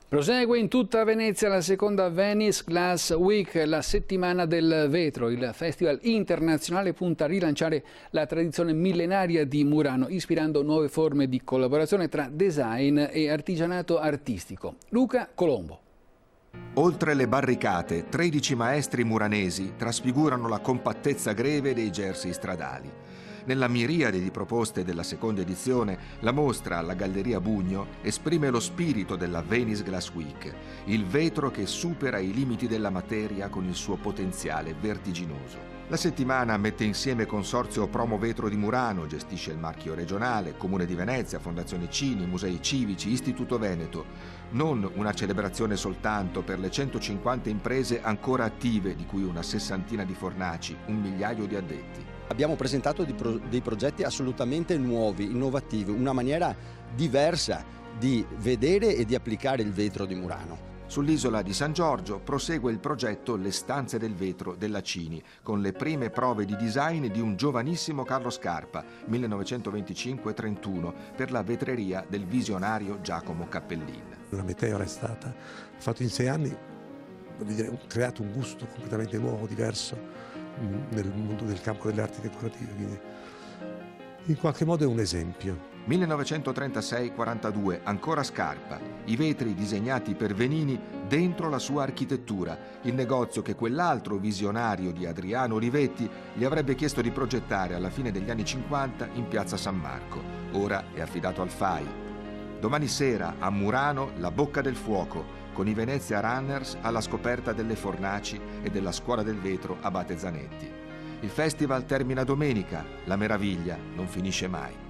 Prosegue in tutta Venezia la seconda Venice Glass Week, la settimana del vetro. Il festival internazionale punta a rilanciare la tradizione millenaria di Murano, ispirando nuove forme di collaborazione tra design e artigianato artistico. Luca Colombo. Oltre le barricate, 13 maestri muranesi trasfigurano la compattezza greve dei jersey stradali. Nella miriade di proposte della seconda edizione, la mostra alla Galleria Bugno esprime lo spirito della Venice Glass Week, il vetro che supera i limiti della materia con il suo potenziale vertiginoso. La settimana mette insieme Consorzio Promo Vetro di Murano, gestisce il marchio regionale, Comune di Venezia, Fondazione Cini, Musei Civici, Istituto Veneto. Non una celebrazione soltanto per le 150 imprese ancora attive, di cui una sessantina di fornaci, 1 migliaio di addetti. Abbiamo presentato dei progetti assolutamente nuovi, innovativi, una maniera diversa di vedere e di applicare il vetro di Murano. Sull'isola di San Giorgio prosegue il progetto Le stanze del vetro della Cini, con le prime prove di design di un giovanissimo Carlo Scarpa, 1925-31, per la vetreria del visionario Giacomo Cappellin. La meteora è stata, ho fatto in 6 anni, ho creato un gusto completamente nuovo, diverso nel mondo del campo delle arti decorative, quindi in qualche modo è un esempio. 1936-42, ancora Scarpa, i vetri disegnati per Venini dentro la sua architettura, il negozio che quell'altro visionario di Adriano Olivetti gli avrebbe chiesto di progettare alla fine degli anni 50 in piazza San Marco. Ora è affidato al FAI. Domani sera a Murano la Bocca del Fuoco, con i Venezia Runners alla scoperta delle fornaci e della Scuola del Vetro Abate Zanetti. Il festival termina domenica, la meraviglia non finisce mai.